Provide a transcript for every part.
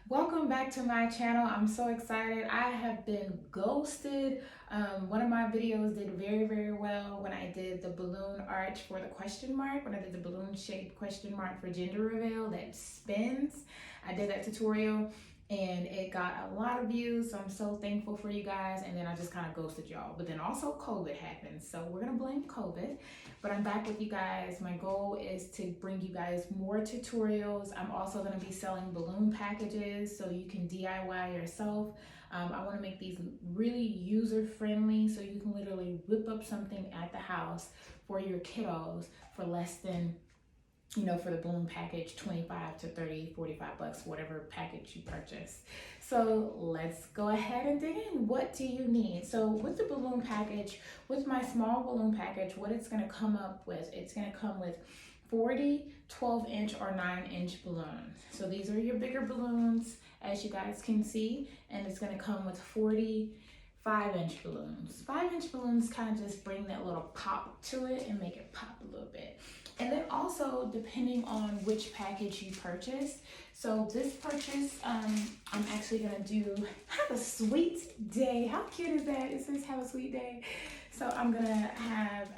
Welcome back to my channel. I'm so excited. I have been ghosted. One of my videos did very well when I did the balloon arch for the question mark, when I did the balloon shaped question mark for gender reveal that spins. I did that tutorial and it got a lot of views, so I'm so thankful for you guys. And then I just kind of ghosted y'all, but then also COVID happened, so we're gonna blame COVID. But I'm back with you guys. My goal is to bring you guys more tutorials. I'm also gonna be selling balloon packages so you can DIY yourself. I wanna make these really user-friendly so you can literally whip up something at the house for your kiddos for less than, for the balloon package, 25 to 30, 45 bucks, whatever package you purchase. So let's go ahead and dig in. What do you need? So with the balloon package, with my small balloon package, what it's gonna come up with, it's gonna come with 40, 12-inch or 9-inch balloons. So these are your bigger balloons, as you guys can see, and it's gonna come with 40, 5-inch balloons. 5-inch balloons kind of just bring that little pop to it and make it pop a little bit. And then also, depending on which package you purchase. So this purchase, I'm actually gonna do have a sweet day. How cute is that? It says have a sweet day. So I'm gonna have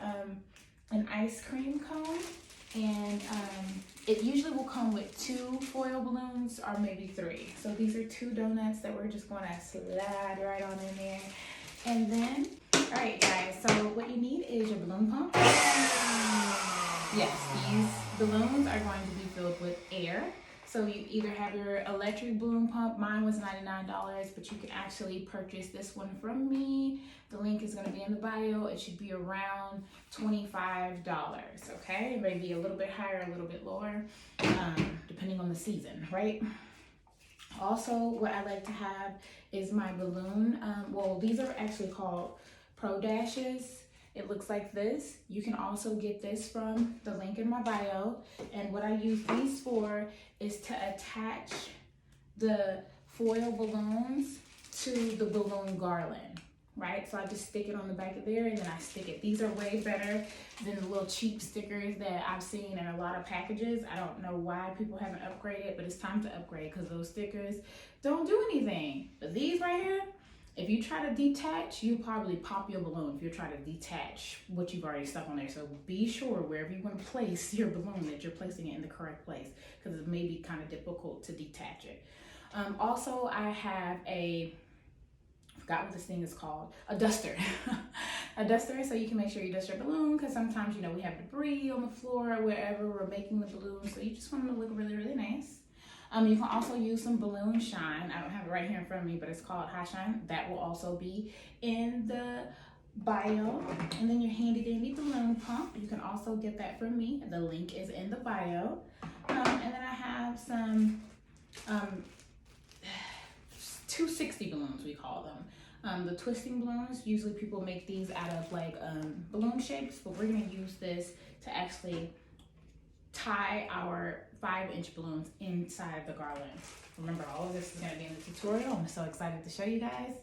an ice cream cone, and it usually will come with 2 foil balloons or maybe 3. So these are 2 donuts that we're just gonna slide right on in there. And then, all right guys, so what you need is your balloon pump. Yes, these balloons are going to be filled with air. So you either have your electric balloon pump, mine was $99, but you can actually purchase this one from me. The link is gonna be in the bio. It should be around $25, okay? It may be a little bit higher, a little bit lower, depending on the season, right? Also, what I like to have is my balloon. Well, these are actually called Pro Dashes. It looks like this. You can also get this from the link in my bio. And what I use these for is to attach the foil balloons to the balloon garland, right? So I just stick it on the back of there and then I stick it. These are way better than the little cheap stickers that I've seen in a lot of packages. I don't know why people haven't upgraded, but it's time to upgrade because those stickers don't do anything. But these right here, if you try to detach, you probably pop your balloon if you're trying to detach what you've already stuck on there. So be sure wherever you want to place your balloon that you're placing it in the correct place because it may be kind of difficult to detach it. Also, I have I forgot what this thing is called, a duster. A duster so you can make sure you dust your balloon because sometimes, we have debris on the floor or wherever we're making the balloon. So you just want them to look really nice. You can also use some balloon shine. I don't have it right here in front of me, but it's called HiShine. That will also be in the bio. And then your handy dandy balloon pump. You can also get that from me. The link is in the bio. And then I have some 260 balloons, we call them. The twisting balloons, usually people make these out of like balloon shapes, but we're gonna use this to actually tie our 5-inch balloons inside the garland. Remember, all of this is going to be in the tutorial. I'm so excited to show you guys.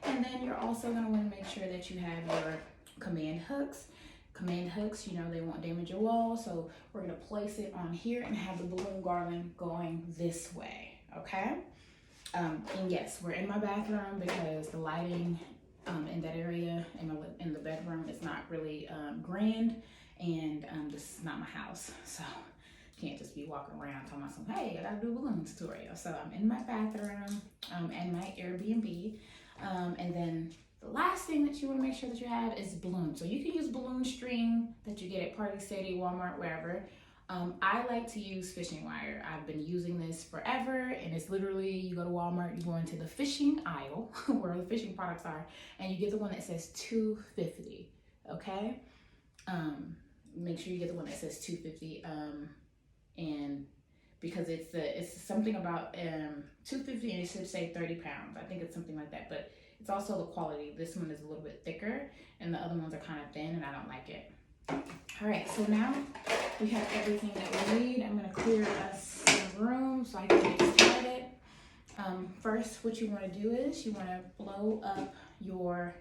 And then you're also going to want to make sure that you have your command hooks. Command hooks, they won't damage your wall. So we're going to place it on here and have the balloon garland going this way, okay? And yes, we're in my bathroom because the lighting in that area in the bedroom is not really grand. And this is not my house, so can't just be walking around talking about something, hey, I gotta do a balloon tutorial. So I'm in my bathroom and my Airbnb. And then the last thing that you wanna make sure that you have is balloons. So you can use balloon string that you get at Party City, Walmart, wherever. I like to use fishing wire. I've been using this forever, and it's literally, you go to Walmart, you go into the fishing aisle where the fishing products are, and you get the one that says $2.50, okay? Make sure you get the one that says $2.50, and because it's something about $2.50 and it should say 30 pounds. I think it's something like that, but it's also the quality. This one is a little bit thicker and the other ones are kind of thin and I don't like it. All right, so now we have everything that we need. I'm gonna clear us some room so I can get started. First, what you wanna do is you wanna blow up your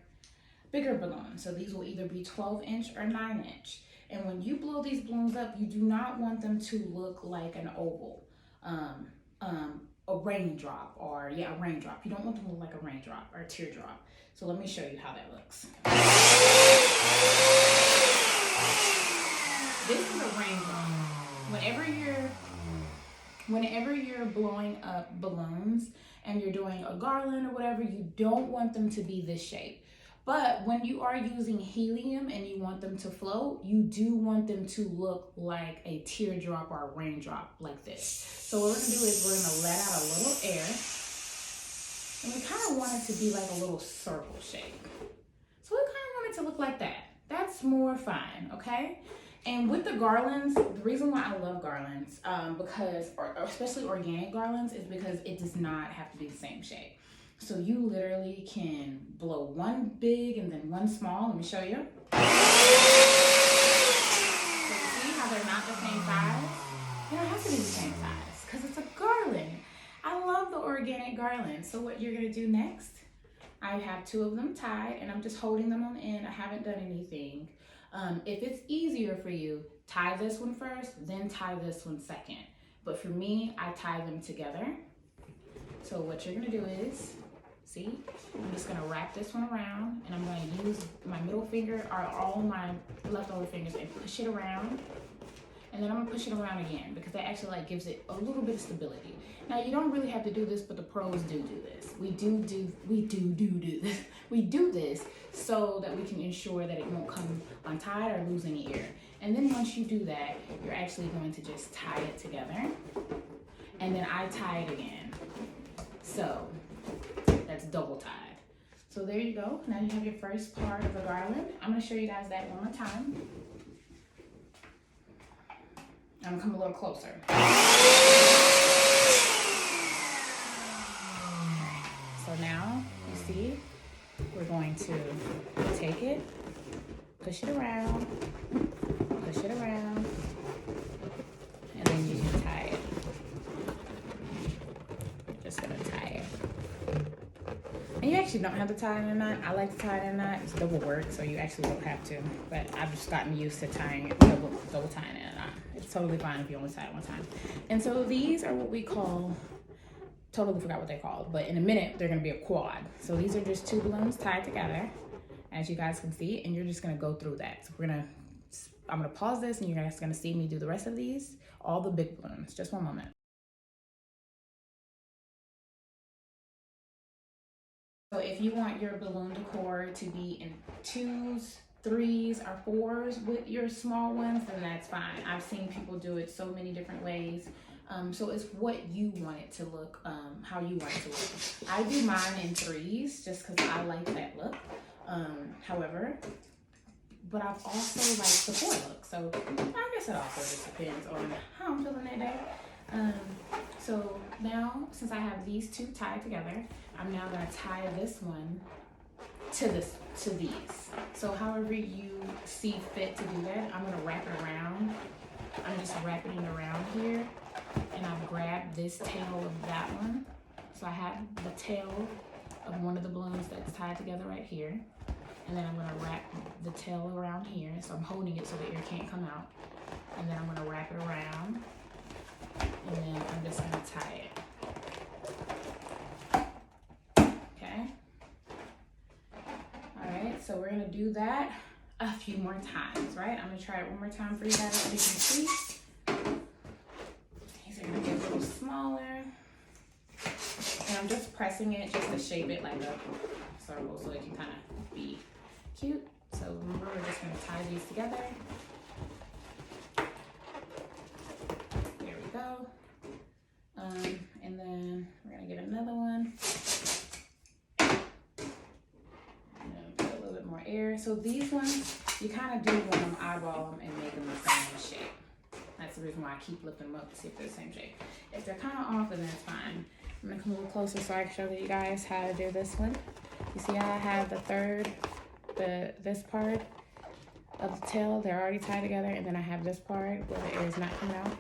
bigger balloon. So these will either be 12-inch or 9-inch. And when you blow these balloons up, you do not want them to look like an oval. A raindrop, or yeah, a raindrop. You don't want them to look like a raindrop or a teardrop. So let me show you how that looks. This is a raindrop. Whenever you're blowing up balloons and you're doing a garland or whatever, you don't want them to be this shape. But when you are using helium and you want them to float, you do want them to look like a teardrop or a raindrop like this. So what we're gonna do is we're gonna let out a little air, and we kind of want it to be like a little circle shape. So we kind of want it to look like that. That's more fun, okay? And with the garlands, the reason why I love garlands, especially organic garlands, is because it does not have to be the same shape. So you literally can blow one big and then one small. Let me show you. So you see how they're not the same size? They don't have to be the same size because it's a garland. I love the organic garland. So what you're gonna do next, I have 2 of them tied and I'm just holding them on the end. I haven't done anything. If it's easier for you, tie this one first, then tie this one second. But for me, I tie them together. So what you're gonna do is, see, I'm just gonna wrap this one around and I'm gonna use my middle finger or all my leftover fingers and push it around. And then I'm gonna push it around again because that actually like gives it a little bit of stability. Now you don't really have to do this, but the pros do this. We do this. We do this so that we can ensure that it won't come untied or lose any air. And then once you do that, you're actually going to just tie it together. And then I tie it again. So that's double tied. So there you go. Now you have your first part of the garland. I'm gonna show you guys that one more time. I'm gonna come a little closer. So now, you see, we're going to take it, push it around, and then you can tie it. Just gonna tie it. And you actually don't have to tie it in a knot. I like to tie it in a knot. It's double work, so you actually don't have to. But I've just gotten used to tying it, double tying it in a knot. It's totally fine if you only tie it one time. And so these are what we call, totally forgot what they're called, but in a minute, they're gonna be a quad. So these are just 2 balloons tied together, as you guys can see, and you're just gonna go through that. So I'm gonna pause this and you're guys gonna see me do the rest of these, all the big balloons. Just one moment. So if you want your balloon decor to be in 2s, 3s, or 4s with your small ones, then that's fine. I've seen people do it so many different ways. So it's what you want it to look, how you want it to look. I do mine in 3s just because I like that look. However, but I've also liked the 4 look. So I guess it also just depends on how I'm feeling that day. So now, since I have these 2 tied together, I'm now gonna tie this one to these. So however you see fit to do that, I'm gonna wrap it around. I'm just wrapping it around here, and I've grabbed this tail of that one. So I have the tail of one of the balloons that's tied together right here. And then I'm gonna wrap the tail around here. So I'm holding it so the air can't come out. And then I'm gonna wrap it around. And then I'm just gonna tie it. Okay. All right, so we're gonna do that a few more times, right? I'm gonna try it one more time for you guys so you can see. These are gonna get a little smaller. And I'm just pressing it just to shape it like a circle so it can kind of be cute. So remember, we're just gonna tie these together. There we go. And then we're gonna get another one. And put a little bit more air. So these ones, you kind of do want them eyeball them and make them the same shape. That's the reason why I keep lifting them up to see if they're the same shape. If they're kind of off, then that's fine. I'm gonna come a little closer so I can show you guys how to do this one. You see how I have the third, this part of the tail, they're already tied together, and then I have this part where the air is not coming out.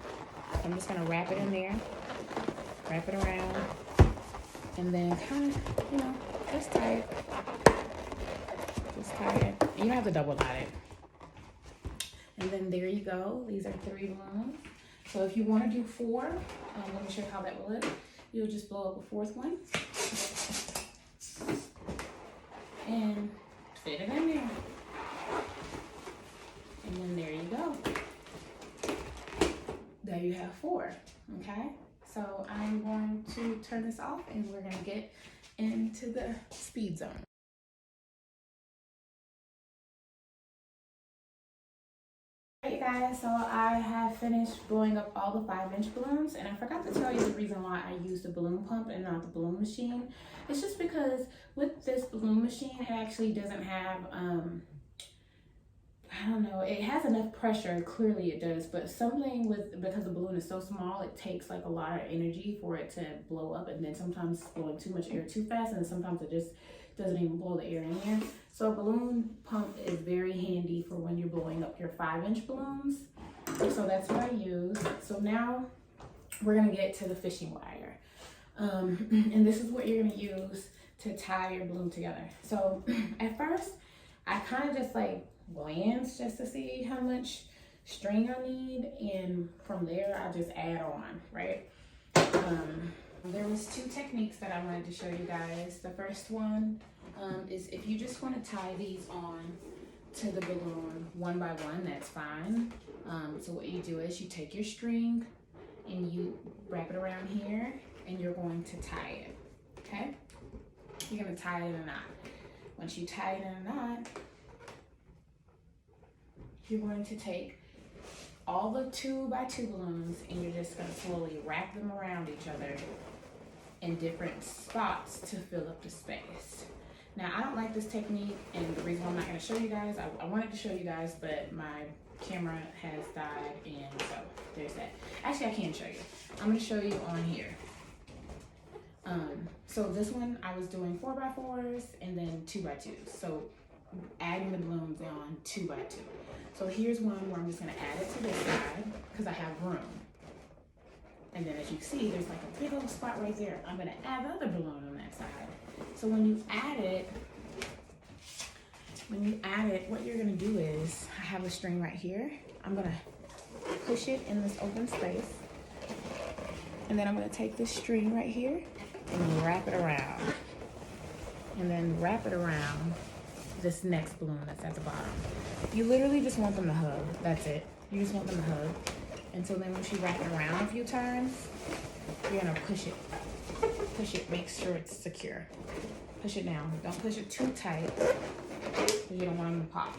So I'm just gonna wrap it in there, wrap it around, and then kind of, you know, just tie it. Just tie it. And you don't have to double knot it. And then there you go. These are 3 balloons. So if you want to do 4, let me show you how that will look. you'll just blow up a fourth one and fit it in there. And then there you go. There you have 4, okay? So I'm going to turn this off and we're gonna get into the speed zone. Alright, you guys, so I have finished blowing up all the 5-inch balloons, and I forgot to tell you the reason why I use the balloon pump and not the balloon machine. It's just because with this balloon machine, it actually doesn't have, I don't know, it has enough pressure, clearly it does, but something with, because the balloon is so small, it takes like a lot of energy for it to blow up, and then sometimes it's blowing too much air too fast, and sometimes it just doesn't even blow the air in there. So a balloon pump is very handy for when you're blowing up your 5-inch balloons. So that's what I use. So now we're gonna get to the fishing wire. And this is what you're gonna use to tie your balloon together. So at first, I kind of just like glance just to see how much string I need, and from there I just add on, right? There was 2 techniques that I wanted to show you guys. The first one is if you just want to tie these on to the balloon one by one, that's fine. So what you do is you take your string and you wrap it around here and you're going to tie it, okay? You're going to tie it in a knot. Once you tie it in a knot, you're going to take all the 2x2 balloons and you're just going to slowly wrap them around each other in different spots to fill up the space. Now, I don't like this technique, and the reason why I'm not going to show you guys, I wanted to show you guys, but my camera has died, and so there's that. Actually, I can show you. I'm going to show you on here. So this one, I was doing 4x4s and then 2x2s. So adding the balloons on 2x2. So here's one where I'm just going to add it to this side because I have room. And then as you see, there's like a big old spot right there. I'm going to add the other balloon on that side. So when you add it, what you're going to do is, I have a string right here. I'm going to push it in this open space. And then I'm going to take this string right here and wrap it around. And then wrap it around this next balloon that's at the bottom. You literally just want them to hug. That's it. You just want them to hug. And so then once you wrap it around a few times, you're gonna push it. Push it, make sure it's secure. Push it down. Don't push it too tight because you don't want them to pop.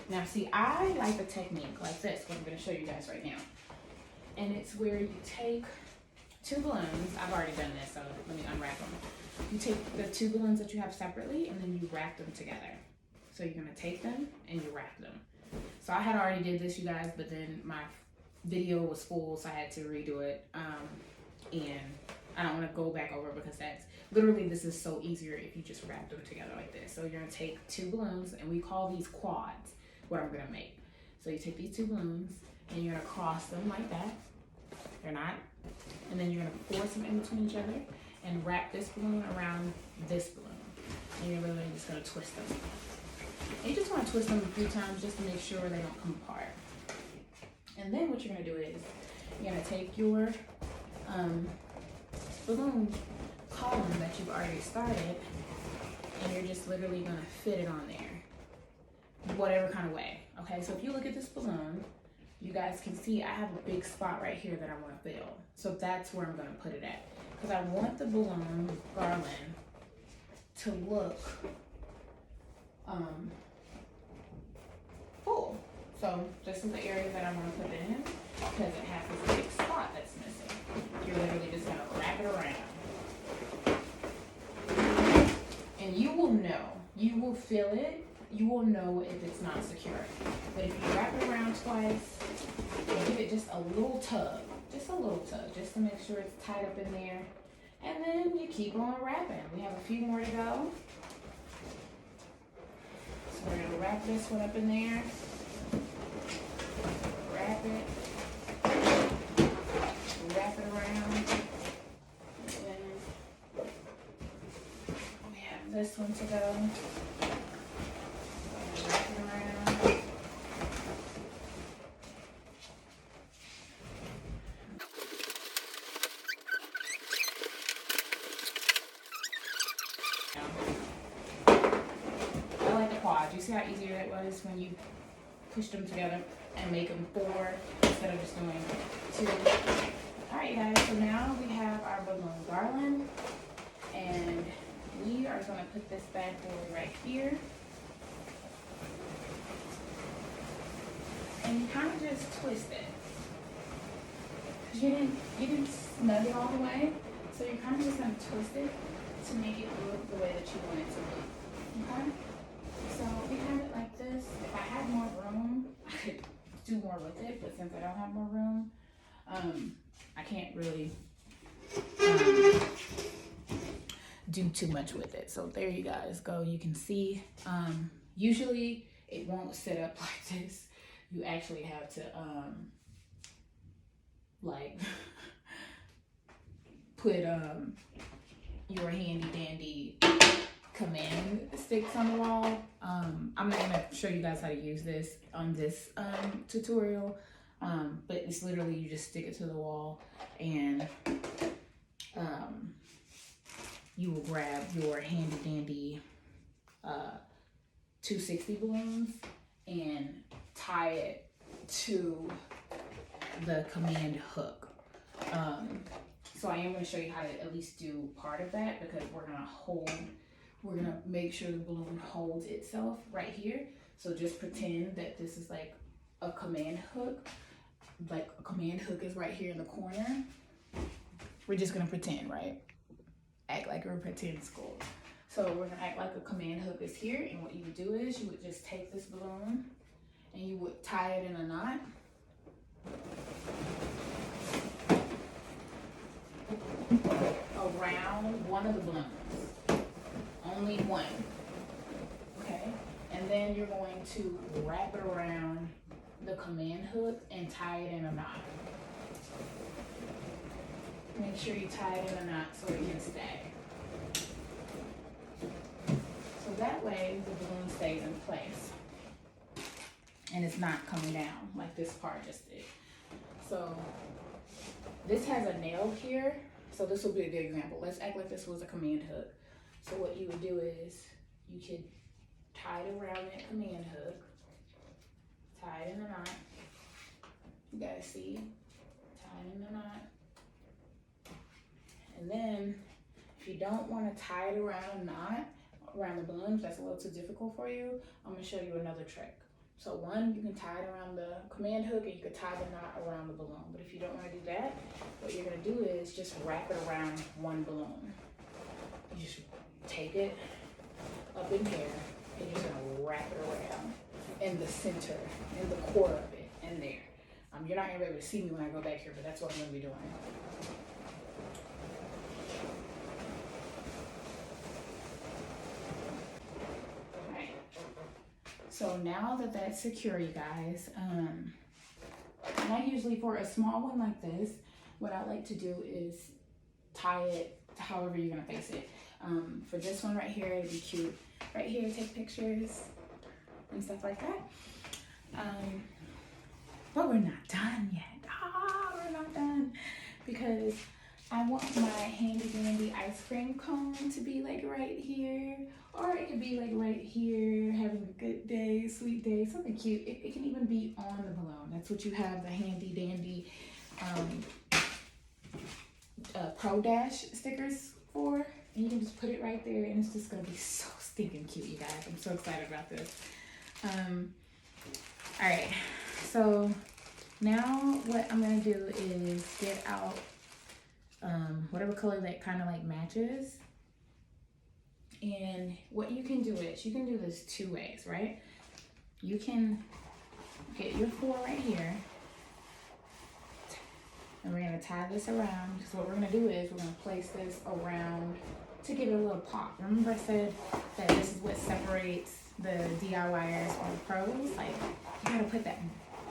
Now see, I like the technique like this, what I'm gonna show you guys right now. And it's where you take 2 balloons. I've already done this, so let me unwrap them. You take the 2 balloons that you have separately and then you wrap them together. So you're gonna take them and you wrap them. So I had already did this, you guys, but then my video was full, so I had to redo it. And I don't want to go back over because that's literally, this is so easier if you just wrap them together like this. So you're gonna take 2 balloons, and we call these quads, what I'm gonna make. So you take these 2 balloons and you're gonna cross them like that. They're not. And then you're gonna force them in between each other and wrap this balloon around this balloon. And you're literally just gonna twist them. And you just want to twist them a few times just to make sure they don't come apart. And then what you're going to do is you're going to take your balloon column that you've already started, and you're just literally going to fit it on there, whatever kind of way. Okay, so if you look at this balloon, you guys can see I have a big spot right here that I want to fill. So that's where I'm going to put it at, because I want the balloon garland to look full. So this is the area that I want to put it in because it has this big spot that's missing. You're literally just going to wrap it around. And you will know, you will feel it, you will know if it's not secure. But if you wrap it around twice, and give it just a little tug, just to make sure it's tied up in there. And then you keep on wrapping. We have a few more to go. So we're going to wrap this one up in there. Wrap it around, and then we have this one to go. Wrap it around. see how easier that was when you push them together and make them 4 instead of just doing 2. All right, guys, so now we have our balloon garland, and we are gonna put this bad boy right here. And you kind of just twist it. Cause you didn't snug it all the way, so you're kind of just gonna twist it to make it look the way that you want it to look. Okay? So we have it like this. If I had more room, I could do more with it, but since I don't have more room, I can't really do too much with it. So there you guys go. You can see, usually it won't sit up like this. You actually have to like put your handy dandy command sticks on the wall. I'm not gonna show you guys how to use this on this tutorial, but it's literally you just stick it to the wall, and you will grab your handy dandy 260 balloons and tie it to the command hook. So I am going to show you how to at least do part of that, because we're going to make sure the balloon holds itself right here. So just pretend that this is like a command hook. Like a command hook is right here in the corner. We're just going to pretend, right? Act like we're in pretend school. So we're going to act like a command hook is here. And what you would do is you would just take this balloon and you would tie it in a knot. Around one of the balloons. Only one. Okay? And then you're going to wrap it around the command hook and tie it in a knot. Make sure you tie it in a knot so it can stay. So that way the balloon stays in place and it's not coming down like this part just did. So this has a nail here. So this will be a good example. Let's act like this was a command hook. So what you would do is you could tie it around that command hook, tie it in a knot. You guys see? Tie it in a knot. And then if you don't want to tie it around a knot, around the balloon, if that's a little too difficult for you, I'm going to show you another trick. So one, you can tie it around the command hook, and you can tie the knot around the balloon. But if you don't want to do that, what you're going to do is just wrap it around one balloon. You just take it up in here, and you're just going to wrap it around in the center, in the core of it, in there. You're not going to be able to see me when I go back here, but that's what I'm going to be doing. So now that that's secure, you guys, and I usually, for a small one like this, what I like to do is tie it however you're gonna face it. For this one right here, it'd be cute. Right here, take pictures and stuff like that. But we're not done yet. We're not done, because I want my handy dandy ice cream cone to be like right here, or it could be like right here, having a good day, sweet day, something cute. It can even be on the balloon. That's what you have the handy dandy Pro Dash stickers for. And you can just put it right there, and it's just gonna be so stinking cute, you guys. I'm so excited about this. All right, so now what I'm gonna do is get out whatever color that kind of like matches. And what you can do is, you can do this 2 ways, right? You can get your 4 right here, and we're gonna tie this around. So what we're gonna do is we're gonna place this around to give it a little pop. Remember I said that this is what separates the DIYers from the pros? Like, you gotta put that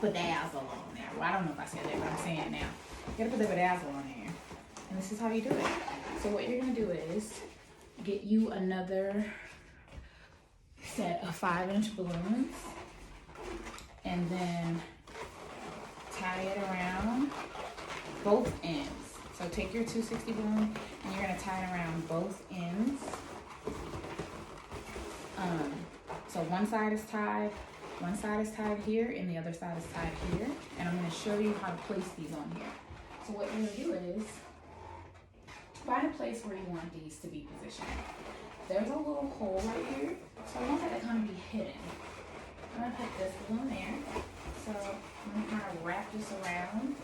bedazzle on there. Well, I don't know if I said that, but I'm saying it now. You gotta put the bedazzle on there. And this is how you do it. So what you're gonna do is get you another set of 5-inch balloons, and then tie it around both ends. So take your 260 balloon and you're gonna tie it around both ends. So one side is tied here, and the other side is tied here. And I'm going to show you how to place these on here. So what you're going to do is find a place where you want these to be positioned. There's a little hole right here, so I want that to kind of be hidden. I'm going to put this balloon there. So I'm going to kind of wrap this around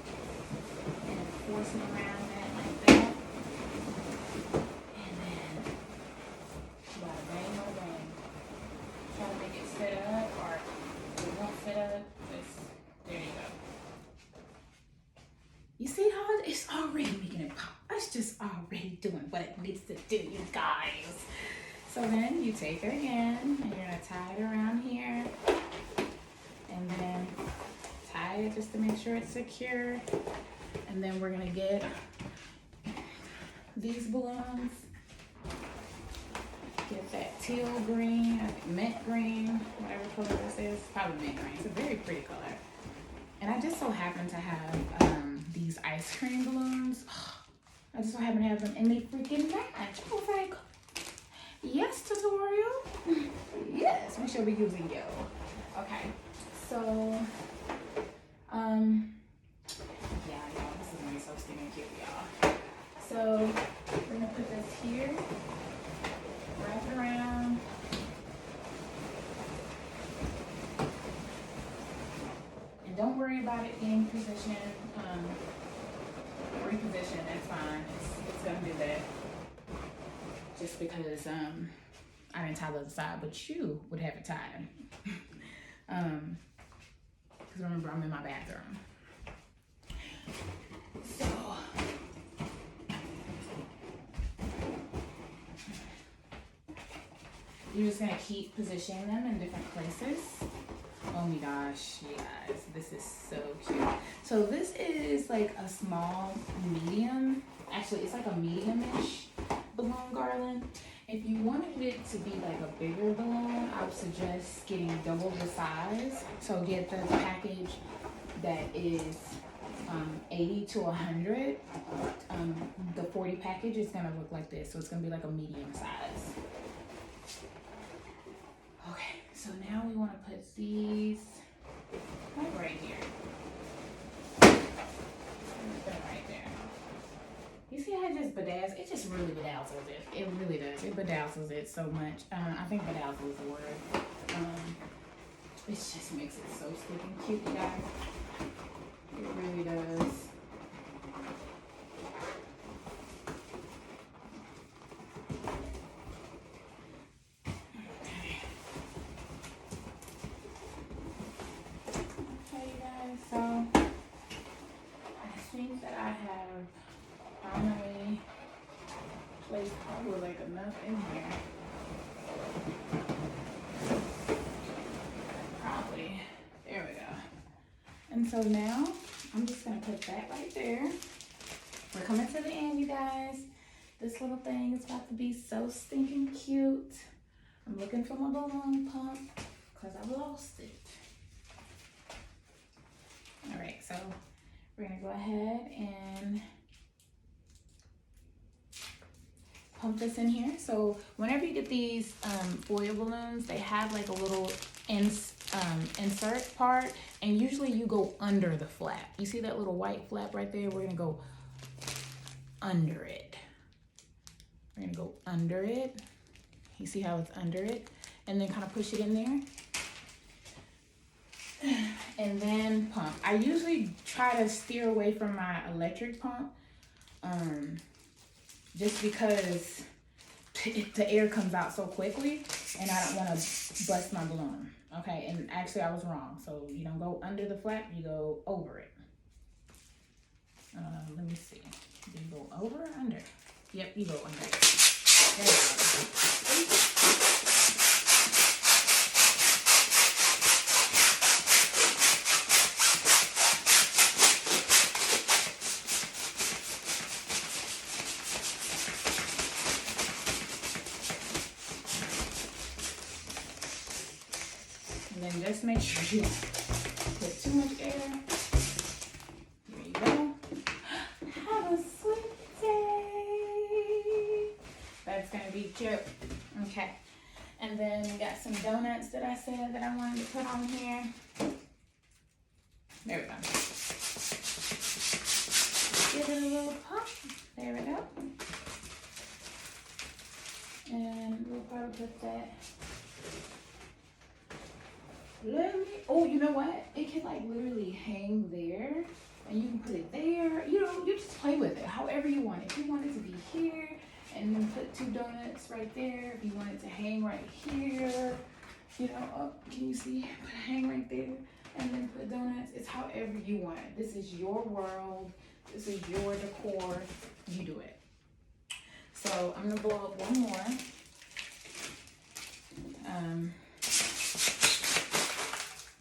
and force it around that like that. And then bada bang, bada bang. Try to make it fit up, or if it won't fit up, there you go. You see how it's already making it pop. It's just already doing what it needs to do, you guys. So then you take it again, and you're gonna tie it around here. And then tie it just to make sure it's secure. And then we're gonna get these balloons. Get that teal green, I think mint green, whatever color this is. Probably mint green. It's a very pretty color. And I just so happen to have these ice cream balloons. I just so happen to have them, and they freaking match. I was like, yes, tutorial. Yes, we should be using you. Okay, so yeah, y'all, this is gonna be so stinking cute, y'all. So we're gonna put this here, wrap it around. And don't worry about it being positioned, repositioned, that's fine. It's gonna do that. Just because I didn't tie the other side, but you would have it tied. Because remember, I'm in my bathroom. So you're just gonna keep positioning them in different places. Oh my gosh, you guys, this is so cute. So this is like a small, medium. Actually, it's like a medium-ish balloon garland. If you wanted it to be like a bigger balloon, I would suggest getting double the size. So get the package that is 80 to 100. The 40 package is gonna look like this. So it's gonna be like a medium size. Okay, so now we wanna put these like right here. Right there. You see how it just bedazzles? It just really bedazzles it. It really does. It bedazzles it so much. I think bedazzle is the word. It just makes it so stinking cute, you guys. It really does. Okay, you guys. So I think that I have finally placed probably like enough in here. Probably. There we go. And so now I'm just gonna put that right there. We're coming to the end, you guys. This little thing is about to be so stinking cute. I'm looking for my balloon pump because I lost it. All right, so we're gonna go ahead and pump this in here. So whenever you get these foil balloons, they have like a little insert part, and usually you go under the flap. You see that little white flap right there? We're gonna go under it. We're gonna go under it. You see how it's under it? And then kind of push it in there. And then pump. I usually try to steer away from my electric pump, just because the air comes out so quickly, and I don't want to bust my balloon. Okay, and actually I was wrong. So you don't go under the flap, you go over it. Let me see. Do you go over or under? Yep, you go under it. There you go. And then just make sure you don't put too much air. There you go. Have a sweet day. That's gonna be cute. Okay. And then we got some donuts that I said that I wanted to put on here. There we go. Give it a little pop. There we go. And we'll probably put that. Oh, you know what? It can like literally hang there. And you can put it there. You know, you just play with it however you want. If you want it to be here, and then put 2 donuts right there. If you want it to hang right here, you know, oh, can you see? Put a hang right there, and then put donuts. It's however you want it. This is your world. This is your decor. You do it. So I'm gonna blow up one more.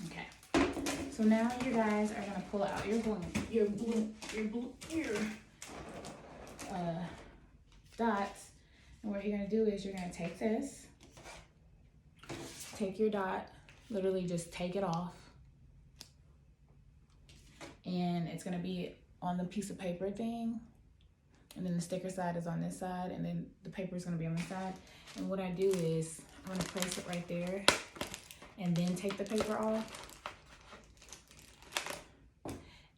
Okay. So now you guys are gonna pull out your dots, and what you're gonna do is you're gonna take this, take your dot, literally just take it off, and it's gonna be on the piece of paper thing, and then the sticker side is on this side, and then the paper is gonna be on the side. And what I do is I'm gonna place it right there, and then take the paper off,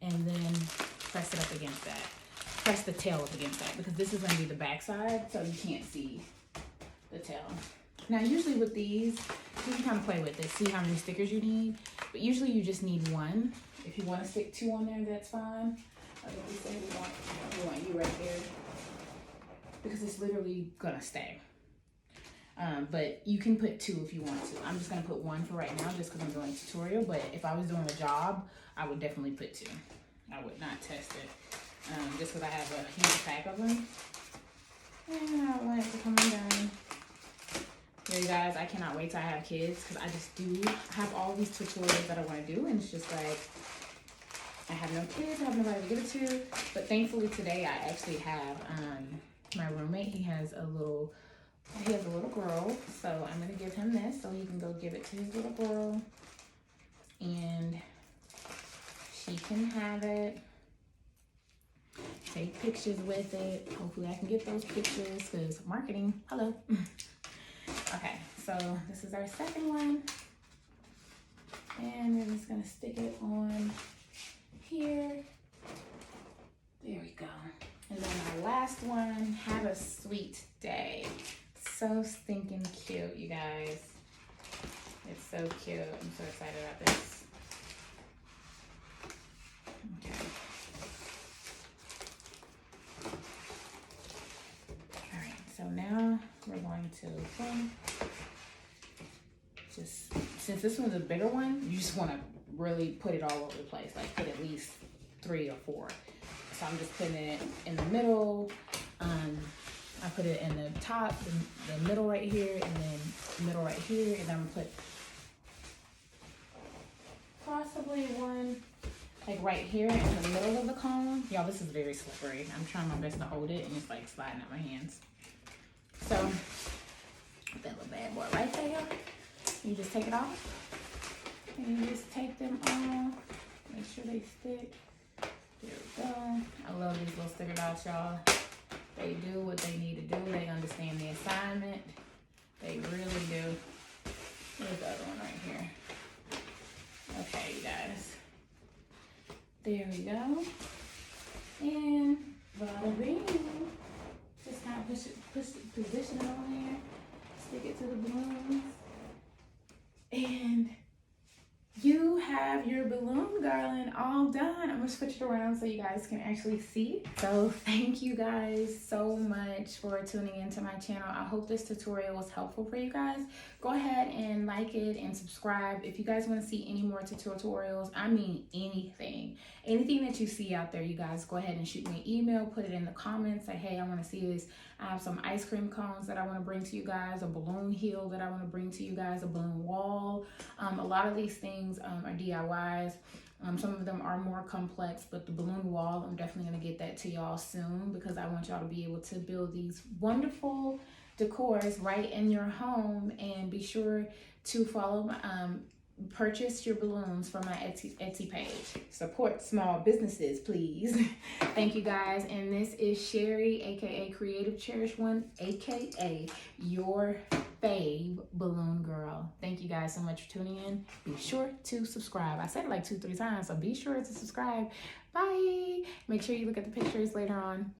and then press it up against that. Press the tail up against that, because this is going to be the back side, so you can't see the tail. Now, usually with these, you can kind of play with it, see how many stickers you need, but usually you just need 1. If you want to stick 2 on there, that's fine. Like we said, we want you right there, because it's literally going to stay. But you can put 2 if you want to. I'm just going to put 1 for right now, just because I'm doing a tutorial, but if I was doing a job, I would definitely put 2. I would not test it. Just because I have a huge pack of them. And I want it to come undone. Yeah, you guys, I cannot wait till I have kids, because I just do have all these tutorials that I want to do, and it's just like, I have no kids, I have nobody to give it to. But thankfully today I actually have my roommate. He has a little girl, so I'm gonna give him this so he can go give it to his little girl, and she can have it. Take pictures with it. Hopefully I can get those pictures, because marketing, hello. Okay, so this is our second one. And we're just gonna stick it on here. There we go. And then our last one, have a sweet day. So stinking cute, you guys. It's so cute. I'm so excited about this. Okay. So now we're going to just, since this one's a bigger one, you just want to really put it all over the place, like put at least 3 or 4. So I'm just putting it in the middle. I put it in the top, the middle right here, and then the middle right here, and then I'm gonna put possibly one like right here in the middle of the cone. Y'all, this is very slippery. I'm trying my best to hold it, and it's like sliding out my hands. So, that little bad boy right there, you just take it off, and you just take them off, make sure they stick. There we go. I love these little sticker dots, y'all. They do what they need to do. They understand the assignment. They really do. There's the other one right here. Okay, you guys. There we go. And bada bing. Just kind of position it on there, stick it to the balloons, and you have your balloon garland all done. I'm gonna switch it around so you guys can actually see. So thank you guys so much for tuning into my channel. I hope this tutorial was helpful for you guys. Go ahead and like it and subscribe. If you guys want to see any more tutorials, I mean anything that you see out there, you guys go ahead and shoot me an email, put it in the comments, say, hey, I want to see this. I have some ice cream cones that I want to bring to you guys, a balloon heel that I want to bring to you guys, a balloon wall. A lot of these things are DIYs. Some of them are more complex, but the balloon wall, I'm definitely going to get that to y'all soon, because I want y'all to be able to build these wonderful decors right in your home. And be sure to follow purchase your balloons from my Etsy page. Support small businesses, please. Thank you guys. And this is Sherry, aka Creative Cherish One, aka your fave balloon girl. Thank you guys so much for tuning in. Be sure to subscribe. I said it like 2-3 times, so be sure to subscribe. Bye. Make sure you look at the pictures later on.